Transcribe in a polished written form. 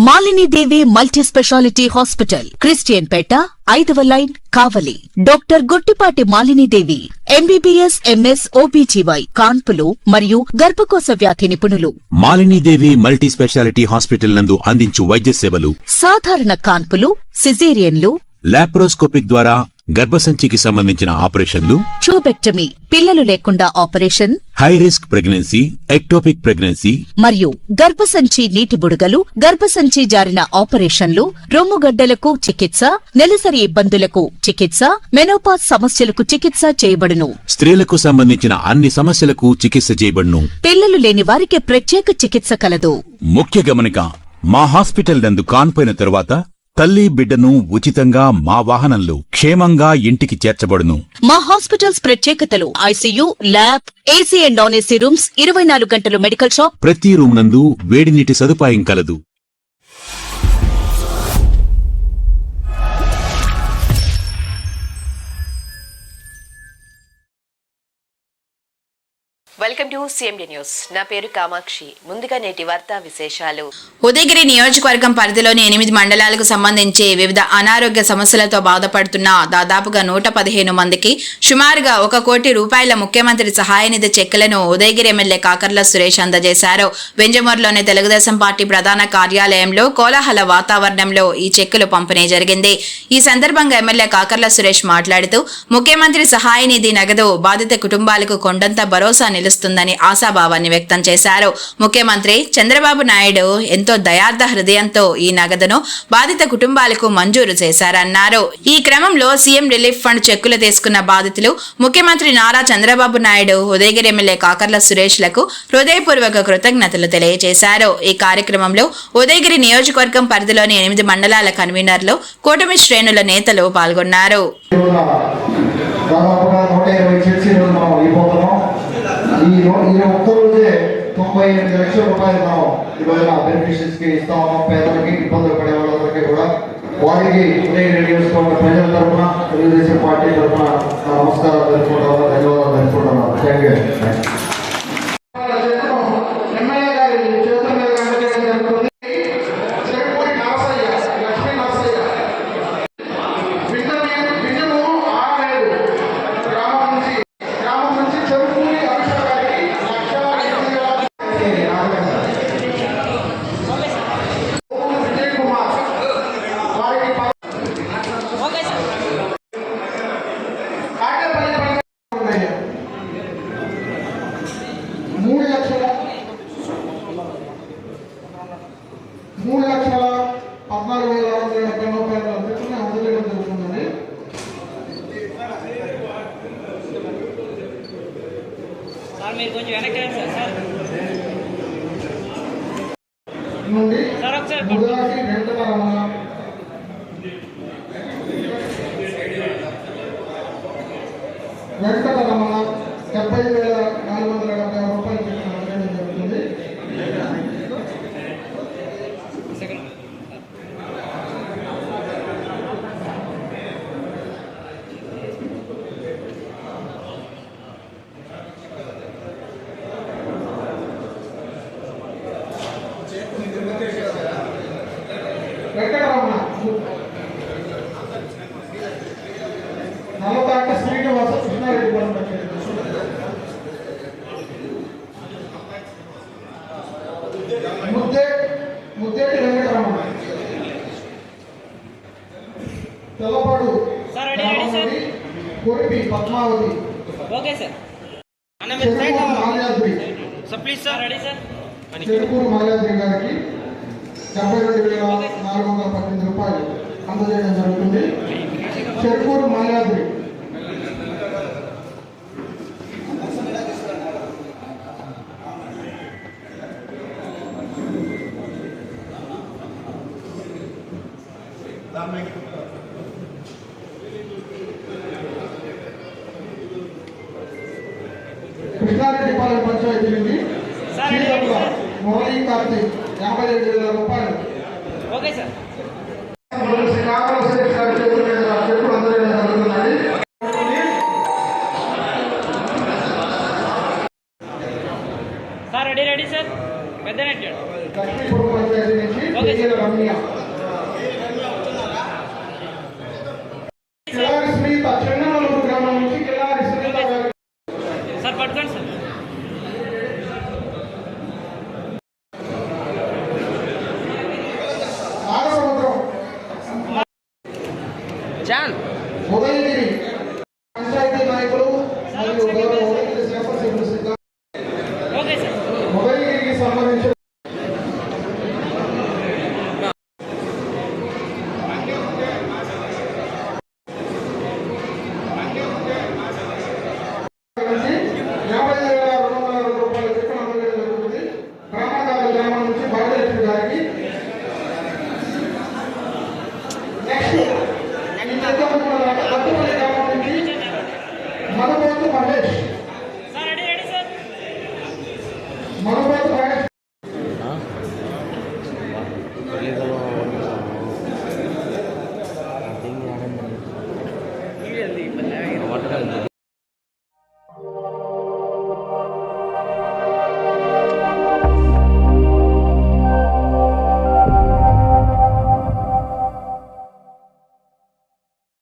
Malinidevi multi speciality hospital, Christian Peta, 5వ line, Kavali. Doctor Guttipati Malinidevi, MBBS, MS, OBGY, కాన్పులు మరియు గర్భకోశ వ్యాధి నిపుణులు. మాలినీదేవి మల్టీ స్పెషాలిటీ హాస్పిటల్ నందు అందించు వైద్య సేవలు: సాధారణ కాన్పులు, సిజేరియన్లు, లాప్రోస్కోపిక్ ద్వారా గర్భసంచికి సంబంధించిన ఆపరేషన్లు, ట్యూబెక్టమీ, పిల్లలు లేకుండా operation, high risk pregnancy, ectopic pregnancy మరియు గర్భసంచి నీటి బుడగలు, గర్భసంచి జారిన ఆపరేషన్లు, రొమ్ముగడ్డలకు చికిత్స, నెలసరి ఇబ్బందులకు చికిత్స, మెనోపాజ్ సమస్యలకు చికిత్స చేయబడును. స్త్రీలకు సంబంధించిన అన్ని సమస్యలకు చికిత్స చేయబడును. పిల్లలు లేని వారికి ప్రత్యేక చికిత్స కలదు. ముఖ్య గమనిక: మా హాస్పిటల్ నందు కాన్పోయిన తరువాత తల్లి బిడ్డను ఉచితంగా మా వాహనంలో క్షేమంగా ఇంటికి చేర్చబడును. మా హాస్పిటల్స్ ప్రత్యేకతలు: ICU, lab, AC and non AC rooms, 24 గంటలు మెడికల్ షాప్, ప్రతి రూమ్ నందు వేడి నీటి సదుపాయం కలదు. Welcome to CMD news. నా పేరు కామాక్షి. ముందుగా నేటి వార్తా విశేషాలు. ఉదయగిరి నియోజకవర్గం పరిధిలోని 8 మండలాలకు సంబంధించి వివిధ అనారోగ్య సమస్యలతో బాధపడుతున్న దాదాపుగా 115 మందికి సుమారుగా 1 కోటి రూపాయల ముఖ్యమంత్రి సహాయ నిధి చెక్కులను ఉదయగిరి ఎమ్మెల్యే కాకర్ల సురేష్ అందజేశారు. వెంజమూరులోని తెలుగుదేశం పార్టీ ప్రధాన కార్యాలయంలో కోలాహల వాతావరణంలో ఈ చెక్కులు పంపిణీ జరిగింది. ఈ సందర్భంగా ఎమ్మెల్యే కాకర్ల సురేష్ మాట్లాడుతూ ముఖ్యమంత్రి సహాయ నిధి నగదు బాధిత కుటుంబాలకు కొండంత భరోసా నిలుస్తుందని ఆశాభావాన్ని వ్యక్తం చేశారు. ముఖ్యమంత్రి చంద్రబాబు నాయుడు ఎంతో దయార్థ హృదయంతో ఈ నగదును బాధిత కుటుంబాలకు మంజూరు చేశారన్నారు. ఈ క్రమంలో సీఎం రిలీఫ్ ఫండ్ చెక్కులు తీసుకున్న బాధితులు ముఖ్యమంత్రి నారా చంద్రబాబు నాయుడు, ఉదయగిరి ఎమ్మెల్యే కాకర్ల సురేష్ లకు హృదయపూర్వక కృతజ్ఞతలు తెలియజేశారు. ఈ కార్యక్రమంలో ఉదయగిరి నియోజకవర్గం పరిధిలోని 8 మండలాల కన్వీనర్లు, కూటమి శ్రేణుల నేతలు పాల్గొన్నారు. ఈ ఒక్క రోజే 98 లక్షల రూపాయలు మనం ఈరోజు బెనిఫిషియర్స్ కి ఇస్తా ఉన్నాం. పేదలకి, ఇబ్బందులు పడే వాళ్ళందరికీ కూడా వారికి నియోజకవర్గ ప్రజల తరఫున, తెలుగుదేశం పార్టీ తరఫున నమస్కారాలు తెలుపుకుంటాము, ధన్యవాదాలు తెలుపుకుంటున్నాను. Thank you. నుండి ముదాకి వెంకటరమణ, వెంకటరమణ 70,470 రూపాయలు చెల్లించడం జరుగుతుంది. వెంకటరమణ 40 శ్రీనివాస కృష్ణారెడ్డి ముద్దేటి వెంకటరమణ, తెల్లపాడు కొరిపి పద్మావతి, చెరుకూరు మాల్యాద్రి గారికి 72,418 రూపాయలు అందజేయడం జరుగుతుంది. చెరుకూరు మాల్యాద్రి కృష్ణారెడ్డిపాలెం పంచాయతీ నుండి మురళీ కార్తీక్ 57,000 రూపాయలు. Ready sir. పెద్ద లక్ష్మీపురం పంచాయతీ నుంచి కొయ్యల రమ్య, కిలారి సునీత, చెన్నమలూరు గ్రామం నుంచి కిలారి సునీత గారు. సార్ పట్టుకోండి సార్. నాగసముద్రం, చాన్ ఉదయగిరి పంచాయతీ నాయకులు మరియు గౌరవ ఉదయగిరి శాసనసభ్యులు సిద్ధం. Okay sir. ఉదయగిరికి సంబంధించిన నుంచి 50,202 రూపాయల చెక్కును అందజేయడం జరుగుతుంది. బ్రహ్మగారి గ్రామం నుంచి భాగ్యలక్ష్మి గారికి. నెక్స్ట్ కట్టుపల్లి గ్రామం నుంచి Manubothu Mahesh. Sir ready ready sir. Manubothu Mahesh